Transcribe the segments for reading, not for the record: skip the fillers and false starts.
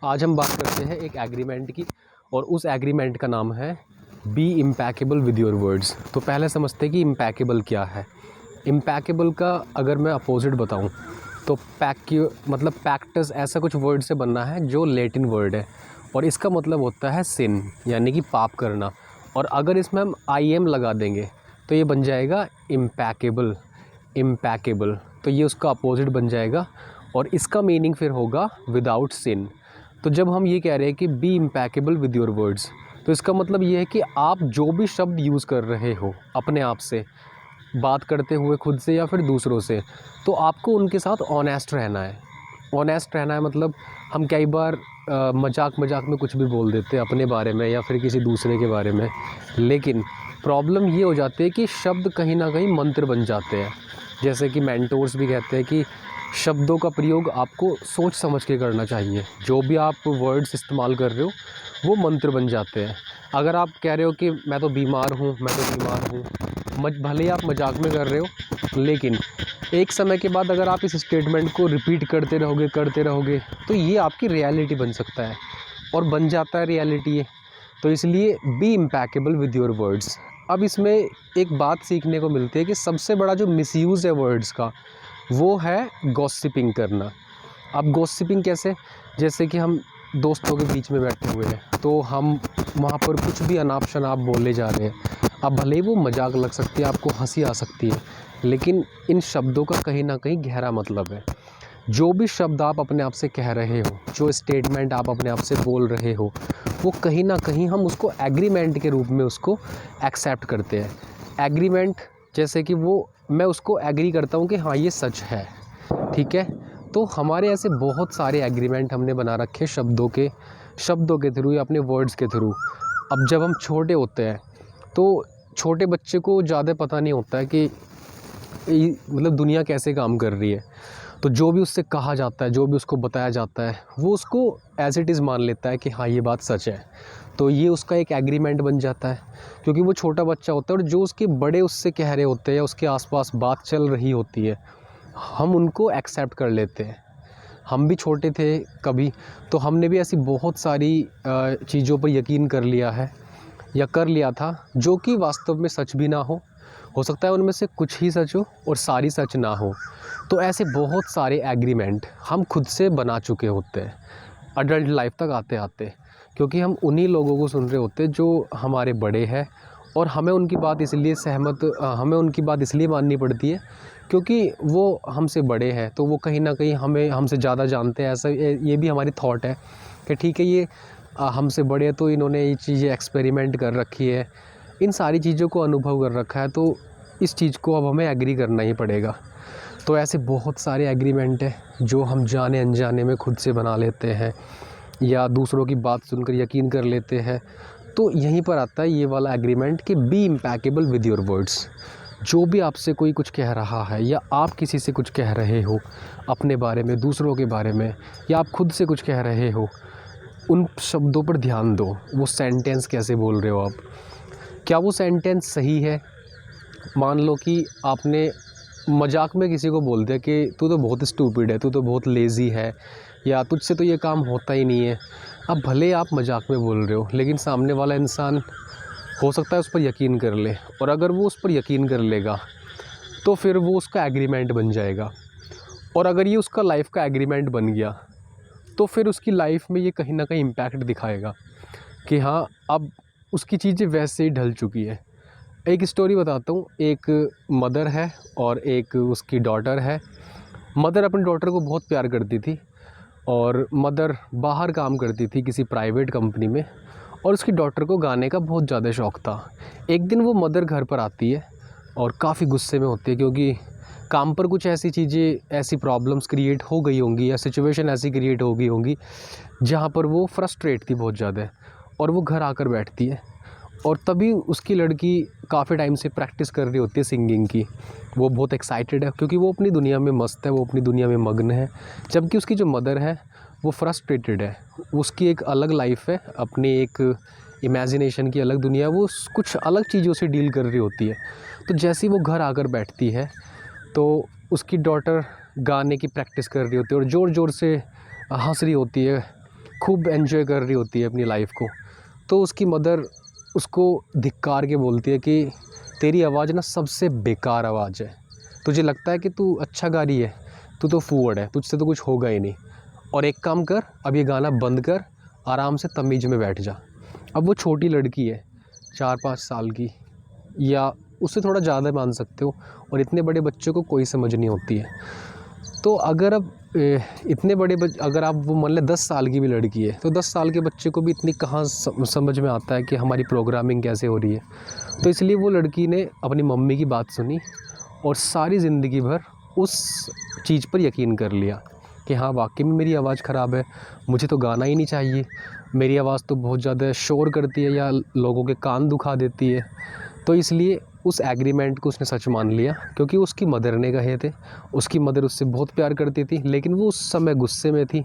आज हम बात करते हैं एक एग्रीमेंट की, और उस एग्रीमेंट का नाम है be impeccable with your words. तो पहले समझते हैं कि इम्पैकेबल क्या है। इम्पैकेबल का अगर मैं अपोजिट बताऊं तो मतलब पैक्टस ऐसा कुछ वर्ड से बनना है जो लैटिन वर्ड है, और इसका मतलब होता है सिन, यानी कि पाप करना। और अगर इसमें हम आई एम लगा देंगे तो ये बन जाएगा इम्पैकेबल। इम्पैकेबल तो ये उसका अपोजिट बन जाएगा, और इसका मीनिंग फिर होगा विदाउट सिन। तो जब हम ये कह रहे हैं कि be impeccable with your words, तो इसका मतलब ये है कि आप जो भी शब्द यूज़ कर रहे हो अपने आप से बात करते हुए, खुद से या फिर दूसरों से, तो आपको उनके साथ ऑनेस्ट रहना है। ऑनेस्ट रहना है मतलब हम कई बार मजाक मजाक में कुछ भी बोल देते हैं अपने बारे में या फिर किसी दूसरे के बारे में, लेकिन प्रॉब्लम ये हो जाती है कि शब्द कहीं ना कहीं मंत्र बन जाते हैं। जैसे कि मेंटोर्स भी कहते हैं कि शब्दों का प्रयोग आपको सोच समझ के करना चाहिए। जो भी आप वर्ड्स इस्तेमाल कर रहे हो वो मंत्र बन जाते हैं। अगर आप कह रहे हो कि मैं तो बीमार हूँ, भले ही आप मजाक में कर रहे हो, लेकिन एक समय के बाद अगर आप इस स्टेटमेंट को रिपीट करते रहोगे तो ये आपकी रियलिटी बन सकता है, और बन जाता है रियलिटी ये। तो इसलिए be impeccable with your words. अब इसमें एक बात सीखने को मिलती है कि सबसे बड़ा जो मिसयूज़ है वर्ड्स का वो है गॉसिपिंग करना। अब गॉसिपिंग कैसे? जैसे कि हम दोस्तों के बीच में बैठे हुए हैं तो हम वहाँ पर कुछ भी अनाप शनाप बोले जा रहे हैं। अब भले ही वो मजाक लग सकती है, आपको हंसी आ सकती है, लेकिन इन शब्दों का कहीं ना कहीं गहरा मतलब है। जो भी शब्द आप अपने आप से कह रहे हो, जो स्टेटमेंट आप अपने आप से बोल रहे हो, वो कहीं ना कहीं हम उसको एग्रीमेंट के रूप में उसको एक्सेप्ट करते हैं। एग्रीमेंट जैसे कि वो मैं उसको एग्री करता हूँ कि हाँ ये सच है, ठीक है। तो हमारे ऐसे बहुत सारे एग्रीमेंट हमने बना रखे शब्दों के थ्रू या अपने वर्ड्स के थ्रू। अब जब हम छोटे होते हैं तो छोटे बच्चे को ज़्यादा पता नहीं होता है कि मतलब दुनिया कैसे काम कर रही है। तो जो भी उससे कहा जाता है, जो भी उसको बताया जाता है, वो उसको एज़ इट इज़ मान लेता है कि हाँ ये बात सच है। तो ये उसका एक एग्रीमेंट बन जाता है, क्योंकि वो छोटा बच्चा होता है और जो उसके बड़े उससे कह रहे होते हैं या उसके आसपास बात चल रही होती है, हम उनको एक्सेप्ट कर लेते हैं। हम भी छोटे थे कभी, तो हमने भी ऐसी बहुत सारी चीज़ों पर यकीन कर लिया है या कर लिया था जो कि वास्तव में सच भी ना हो सकता है उनमें से कुछ ही सच हो और सारी सच ना हो। तो ऐसे बहुत सारे एग्रीमेंट हम खुद से बना चुके होते हैं अडल्ट लाइफ तक आते आते, क्योंकि हम उन्हीं लोगों को सुन रहे होते हैं जो हमारे बड़े हैं, और हमें उनकी बात इसलिए माननी पड़ती है क्योंकि वो हमसे बड़े हैं, तो वो कहीं ना कहीं हमें हमसे ज़्यादा जानते हैं। ऐसा ये भी हमारी थॉट है कि ठीक है ये हमसे बड़े हैं तो इन्होंने ये चीज़ें एक्सपेरिमेंट कर रखी है, इन सारी चीज़ों को अनुभव कर रखा है, तो इस चीज़ को अब हमें एग्री करना ही पड़ेगा। तो ऐसे बहुत सारे एग्रीमेंट हैं जो हम जाने अनजाने में खुद से बना लेते हैं या दूसरों की बात सुनकर यकीन कर लेते हैं। तो यहीं पर आता है ये वाला एग्रीमेंट कि be impeccable with your words. जो भी आपसे कोई कुछ कह रहा है या आप किसी से कुछ कह रहे हो अपने बारे में, दूसरों के बारे में, या आप खुद से कुछ कह रहे हो, उन शब्दों पर ध्यान दो। वो सेंटेंस कैसे बोल रहे हो आप, क्या वो सेंटेंस सही है? मान लो कि आपने मजाक में किसी को बोल दिया कि तू तो बहुत स्टूपिड है, तू तो बहुत लेज़ी है, या तुझसे तो ये काम होता ही नहीं है। अब भले आप मजाक में बोल रहे हो, लेकिन सामने वाला इंसान हो सकता है उस पर यकीन कर ले, और अगर वो उस पर यकीन कर लेगा तो फिर वो उसका एग्रीमेंट बन जाएगा। और अगर ये उसका लाइफ का एग्रीमेंट बन गया तो फिर उसकी लाइफ में ये कहीं ना कहीं इम्पैक्ट दिखाएगा कि हाँ अब उसकी चीज़ें वैसे ही ढल चुकी है। एक स्टोरी बताता हूँ। एक मदर है और एक उसकी डॉटर है। मदर अपनी डॉटर को बहुत प्यार करती थी, और मदर बाहर काम करती थी किसी प्राइवेट कंपनी में, और उसकी डॉटर को गाने का बहुत ज़्यादा शौक़ था। एक दिन वो मदर घर पर आती है और काफ़ी गुस्से में होती है, क्योंकि काम पर कुछ ऐसी चीज़ें, ऐसी प्रॉब्लम्स क्रिएट हो गई होंगी या सिचुएशन ऐसी क्रिएट हो गई होंगी जहाँ पर वो फ्रस्ट्रेट थी बहुत ज़्यादा, और वो घर आकर बैठती है। और तभी उसकी लड़की काफ़ी टाइम से प्रैक्टिस कर रही होती है सिंगिंग की। वो बहुत एक्साइटेड है क्योंकि वो अपनी दुनिया में मस्त है, वो अपनी दुनिया में मग्न है, जबकि उसकी जो मदर है वो फ्रस्ट्रेटेड है। उसकी एक अलग लाइफ है, अपनी एक इमेजिनेशन की अलग दुनिया है, वो कुछ अलग चीज़ों से डील कर रही होती है। तो जैसे ही वो घर आकर बैठती है तो उसकी डॉटर गाने की प्रैक्टिस कर रही होती है और ज़ोर ज़ोर से हंस रही होती है खूब एंजॉय कर रही होती है अपनी लाइफ को, तो उसकी मदर उसको धिक्कार के बोलती है कि तेरी आवाज़ ना सबसे बेकार आवाज़ है, तुझे लगता है कि तू अच्छा गा रही है, तू तो फूहड़ है, तुझसे तो कुछ होगा ही नहीं, और एक काम कर, अब ये गाना बंद कर, आराम से तमीज़ में बैठ जा। अब वो छोटी लड़की है 4-5 साल की, या उससे थोड़ा ज़्यादा मान सकते हो, और इतने बड़े बच्चों को कोई समझ नहीं होती है। तो अगर अब इतने बड़े अगर आप वो मान लें 10 साल की भी लड़की है, तो 10 साल के बच्चे को भी इतनी कहाँ समझ में आता है कि हमारी प्रोग्रामिंग कैसे हो रही है। तो इसलिए वो लड़की ने अपनी मम्मी की बात सुनी और सारी ज़िंदगी भर उस चीज़ पर यकीन कर लिया कि हाँ वाकई में मेरी आवाज़ ख़राब है, मुझे तो गाना ही नहीं चाहिए, मेरी आवाज़ तो बहुत ज़्यादा शोर करती है या लोगों के कान दुखा देती है। तो इसलिए उस एग्रीमेंट को उसने सच मान लिया, क्योंकि उसकी मदर ने कहे थे, उसकी मदर उससे बहुत प्यार करती थी, लेकिन वो उस समय गुस्से में थी,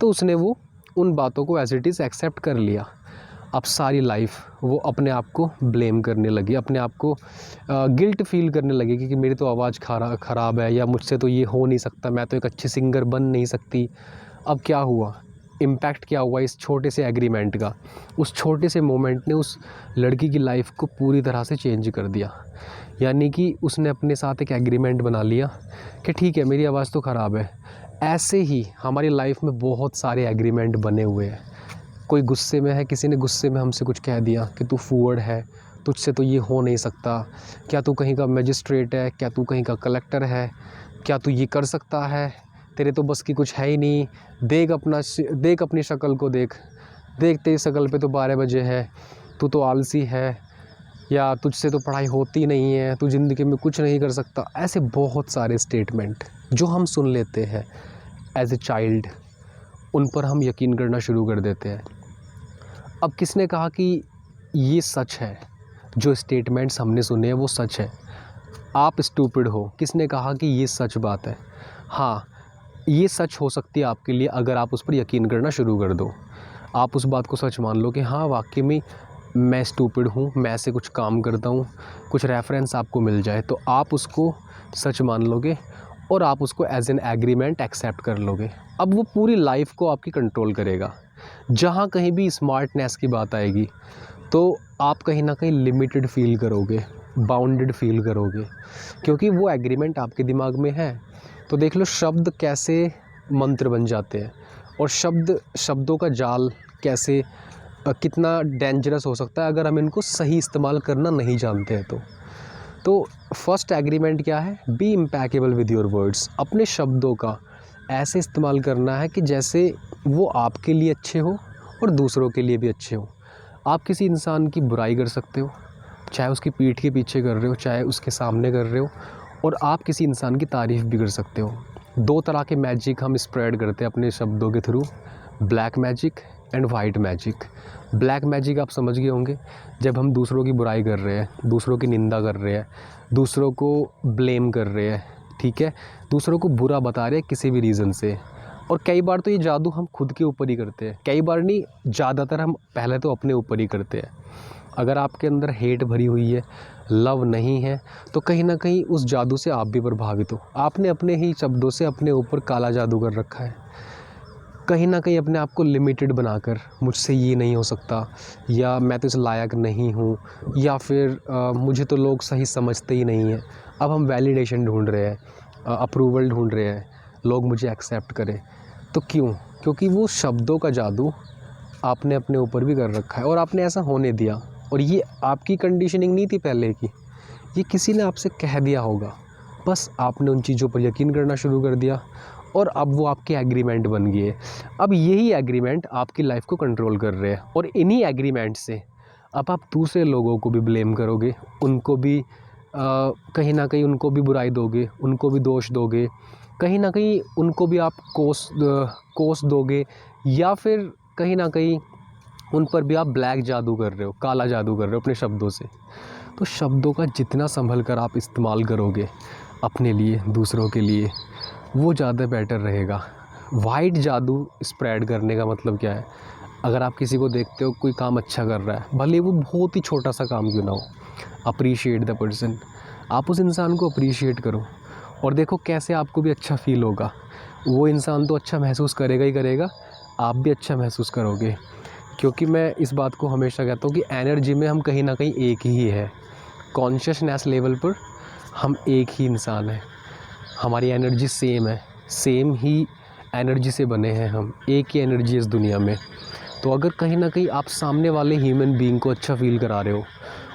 तो उसने वो उन बातों को एज़ इट इज़ एक्सेप्ट कर लिया। अब सारी लाइफ वो अपने आप को ब्लेम करने लगी, अपने आप को गिल्ट फील करने लगी कि मेरी तो आवाज़ ख़राब है, या मुझसे तो ये हो नहीं सकता, मैं तो एक अच्छी सिंगर बन नहीं सकती। अब क्या हुआ, इम्पैक्ट क्या हुआ इस छोटे से एग्रीमेंट का? उस छोटे से मोमेंट ने उस लड़की की लाइफ को पूरी तरह से चेंज कर दिया। यानी कि उसने अपने साथ एक एग्रीमेंट बना लिया कि ठीक है मेरी आवाज़ तो ख़राब है। ऐसे ही हमारी लाइफ में बहुत सारे एग्रीमेंट बने हुए हैं। कोई गुस्से में है, किसी ने गुस्से में हमसे कुछ कह दिया कि तू फूहड़ है, तुझसे तो ये हो नहीं सकता, क्या तू कहीं का मजिस्ट्रेट है, क्या तू कहीं का कलेक्टर है, क्या तू ये कर सकता है, तेरे तो बस की कुछ है ही नहीं, देख अपनी शक्ल को देख तेरी शक्ल पे तो 12 बजे है, तू तो आलसी है, या तुझसे तो पढ़ाई होती नहीं है, तू ज़िंदगी में कुछ नहीं कर सकता। ऐसे बहुत सारे स्टेटमेंट जो हम सुन लेते हैं एज ए चाइल्ड, उन पर हम यकीन करना शुरू कर देते हैं। अब किसने कहा कि ये सच है, जो स्टेटमेंट्स हमने सुने हैं वो सच है? आप स्टूपिड हो, किसने कहा कि ये सच बात है? हाँ, ये सच हो सकती है आपके लिए अगर आप उस पर यकीन करना शुरू कर दो। आप उस बात को सच मान लो कि हाँ वाकई में मैं स्टूपिड हूँ, मैं ऐसे कुछ काम करता हूँ, कुछ रेफरेंस आपको मिल जाए तो आप उसको सच मान लोगे और आप उसको एज एन एग्रीमेंट एक्सेप्ट कर लोगे। अब वो पूरी लाइफ को आपकी कंट्रोल करेगा। जहाँ कहीं भी स्मार्टनेस की बात आएगी तो आप कहीं ना कहीं लिमिटेड फील करोगे, बाउंडेड फील करोगे, क्योंकि वो एग्रीमेंट आपके दिमाग में है। तो देख लो शब्द कैसे मंत्र बन जाते हैं, और शब्दों का जाल कैसे कितना डेंजरस हो सकता है अगर हम इनको सही इस्तेमाल करना नहीं जानते हैं। तो फर्स्ट एग्रीमेंट क्या है? Be impeccable with your words. अपने शब्दों का ऐसे इस्तेमाल करना है कि जैसे वो आपके लिए अच्छे हो और दूसरों के लिए भी अच्छे हो। आप किसी इंसान की बुराई कर सकते हो, चाहे उसकी पीठ के पीछे कर रहे हो, चाहे उसके सामने कर रहे हो, और आप किसी इंसान की तारीफ़ भी कर सकते हो। 2 तरह के मैजिक हम स्प्रेड करते हैं अपने शब्दों के through, black magic and white magic. Black magic आप समझ गए होंगे, जब हम दूसरों की बुराई कर रहे हैं, दूसरों की निंदा कर रहे हैं, दूसरों को ब्लेम कर रहे हैं, ठीक है, दूसरों को बुरा बता रहे हैं किसी भी रीज़न से। और कई बार तो ये जादू हम खुद के ऊपर ही करते हैं, कई बार नहीं, ज़्यादातर हम पहले तो अपने ऊपर ही करते हैं। अगर आपके अंदर हेट भरी हुई है, लव नहीं है, तो कहीं ना कहीं उस जादू से आप भी प्रभावित हो। आपने अपने ही शब्दों से अपने ऊपर काला जादू कर रखा है, कहीं ना कहीं अपने आप को लिमिटेड बनाकर, मुझसे ये नहीं हो सकता, या मैं तो इस लायक नहीं हूँ, या फिर मुझे तो लोग सही समझते ही नहीं हैं। अब हम वैलिडेशन ढूंढ रहे हैं, अप्रूवल ढूंढ रहे हैं, लोग मुझे एक्सेप्ट करें। तो क्यों? क्योंकि वो शब्दों का जादू आपने अपने ऊपर भी कर रखा है और आपने ऐसा होने दिया। और ये आपकी कंडीशनिंग नहीं थी पहले की, ये किसी ने आपसे कह दिया होगा, बस आपने उन चीज़ों पर यकीन करना शुरू कर दिया और अब वो आपके एग्रीमेंट बन गए। अब यही एग्रीमेंट आपकी लाइफ को कंट्रोल कर रहे हैं, और इन्हीं एग्रीमेंट से अब आप दूसरे लोगों को भी ब्लेम करोगे, उनको भी कहीं ना कहीं उनको भी बुराई दोगे, उनको भी दोष दोगे, कहीं ना कहीं उनको भी आप कोस दोगे, या फिर कहीं ना कहीं उन पर भी आप ब्लैक जादू कर रहे हो, काला जादू कर रहे हो अपने शब्दों से। तो शब्दों का जितना संभल कर आप इस्तेमाल करोगे अपने लिए, दूसरों के लिए, वो ज़्यादा बेटर रहेगा। वाइट जादू स्प्रेड करने का मतलब क्या है? अगर आप किसी को देखते हो कोई काम अच्छा कर रहा है, भले वो बहुत ही छोटा सा काम क्यों ना हो, अप्रिशिएट द पर्सन। आप उस इंसान को अप्रिशिएट करो और देखो कैसे आपको भी अच्छा फील होगा। वो इंसान तो अच्छा महसूस करेगा ही करेगा, आप भी अच्छा महसूस करोगे। क्योंकि मैं इस बात को हमेशा कहता हूँ कि एनर्जी में हम कहीं ना कहीं एक ही है। कॉन्शियसनेस लेवल पर हम एक ही इंसान हैं, हमारी एनर्जी सेम है, सेम ही एनर्जी से बने हैं हम, एक ही एनर्जी है इस दुनिया में। तो अगर कहीं ना कहीं आप सामने वाले ह्यूमन बीइंग को अच्छा फील करा रहे हो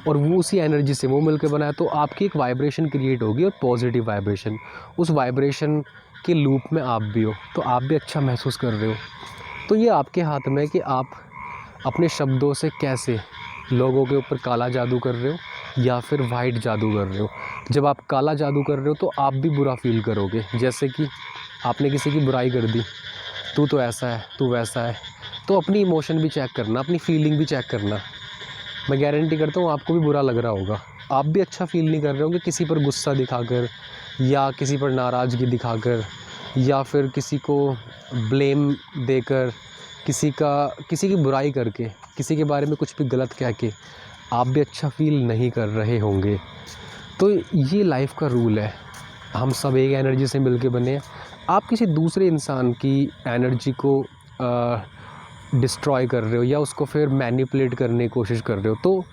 और वो उसी एनर्जी से वो मिलकर बनाया, तो आपकी एक वाइब्रेशन क्रिएट होगी, और पॉजिटिव वाइब्रेशन। उस वाइब्रेशन के लूप में आप भी हो, तो आप भी अच्छा महसूस कर रहे हो। तो ये आपके हाथ में है कि आप अपने शब्दों से कैसे लोगों के ऊपर काला जादू कर रहे हो या फिर वाइट जादू कर रहे हो। जब आप काला जादू कर रहे हो तो आप भी बुरा फील करोगे। जैसे कि आपने किसी की बुराई कर दी, तू तो ऐसा है, तू वैसा है, तो अपनी इमोशन भी चेक करना, अपनी फीलिंग भी चेक करना। मैं गारंटी करता हूँ आपको भी बुरा लग रहा होगा, आप भी अच्छा फील नहीं कर रहे होंगे किसी पर गुस्सा दिखाकर या किसी पर नाराज़गी दिखाकर या फिर किसी को ब्लेम देकर, किसी की बुराई करके, किसी के बारे में कुछ भी गलत कह के आप भी अच्छा फील नहीं कर रहे होंगे। तो ये लाइफ का रूल है, हम सब एक एनर्जी से मिलके बने हैं। आप किसी दूसरे इंसान की एनर्जी को डिस्ट्रॉय कर रहे हो या उसको फिर मैनिपुलेट करने की कोशिश कर रहे हो, तो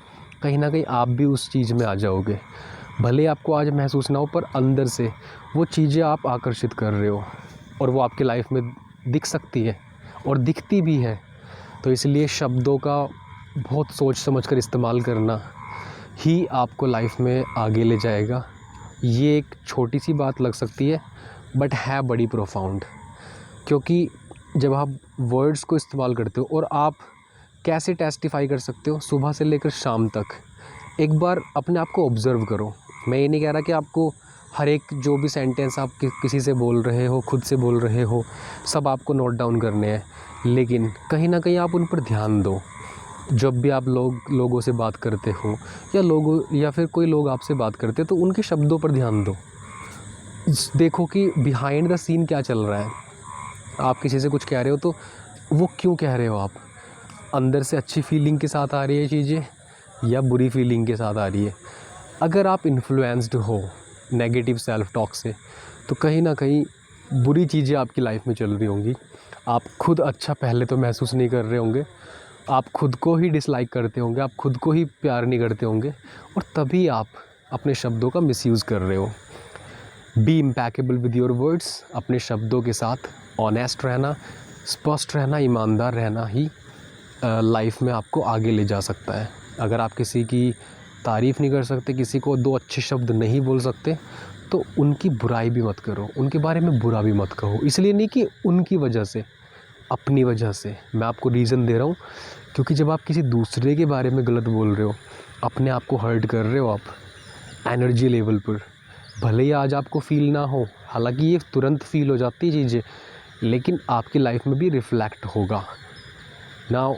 कहीं ना कहीं आप भी उस चीज़ में आ जाओगे। भले आपको आज महसूस ना हो, पर अंदर से वो चीज़ें आप आकर्षित कर रहे हो और वो आपकी लाइफ में दिख सकती है और दिखती भी है। तो इसलिए शब्दों का बहुत सोच समझ कर इस्तेमाल करना ही आपको लाइफ में आगे ले जाएगा। ये एक छोटी सी बात लग सकती है, बट है बड़ी प्रोफाउंड। क्योंकि जब आप वर्ड्स को इस्तेमाल करते हो, और आप कैसे टेस्टिफाई कर सकते हो, सुबह से लेकर शाम तक एक बार अपने आप को ऑब्ज़र्व करो। मैं ये नहीं कह रहा कि आपको हर एक जो भी सेंटेंस आप किसी से बोल रहे हो, खुद से बोल रहे हो, सब आपको नोट डाउन करने हैं, लेकिन कहीं ना कहीं आप उन पर ध्यान दो। जब भी आप लोगों से बात करते हो या फिर कोई लोग आपसे बात करते हैं, तो उनके शब्दों पर ध्यान दो। देखो कि बिहाइंड द सीन क्या चल रहा है। आप किसी से कुछ कह रहे हो तो वो क्यों कह रहे हो, आप अंदर से अच्छी फीलिंग के साथ आ रही है चीज़ें या बुरी फीलिंग के साथ आ रही है। अगर आप इन्फ्लुएंस्ड हो नेगेटिव सेल्फ टॉक से, तो कहीं ना कहीं बुरी चीज़ें आपकी लाइफ में चल रही होंगी। आप खुद अच्छा पहले तो महसूस नहीं कर रहे होंगे, आप खुद को ही डिसलाइक करते होंगे, आप खुद को ही प्यार नहीं करते होंगे, और तभी आप अपने शब्दों का मिसयूज़ कर रहे हो। Be impeccable with your words. अपने शब्दों के साथ ऑनेस्ट रहना, स्पष्ट रहना, ईमानदार रहना ही लाइफ में आपको आगे ले जा सकता है। अगर आप किसी की तारीफ़ नहीं कर सकते, किसी को दो अच्छे शब्द नहीं बोल सकते, तो उनकी बुराई भी मत करो, उनके बारे में बुरा भी मत कहो। इसलिए नहीं कि उनकी वजह से, अपनी वजह से। मैं आपको रीज़न दे रहा हूँ, क्योंकि जब आप किसी दूसरे के बारे में गलत बोल रहे हो, अपने आप को हर्ट कर रहे हो आप एनर्जी लेवल पर। भले ही आज आपको फ़ील ना हो, हालांकि ये तुरंत फ़ील हो जाती चीज़ें, लेकिन आपकी लाइफ में भी रिफ्लेक्ट होगा। Now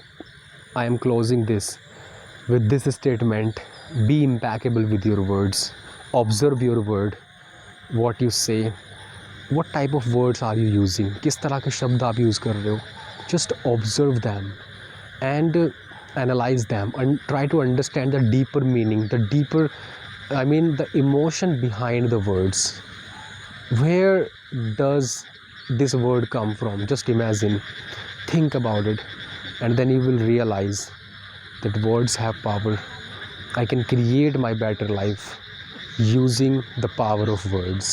I am closing this with this statement: be impeccable with your words. Observe your word, what you say, what type of words are you using, किस तरह के शब्द आप यूज़ कर रहे हो। just observe them and analyze them and try to understand the deeper meaning, the emotion behind the words. Where does this word come from? Just imagine, think about it, and then you will realize that words have power. I can create my better life using the power of words.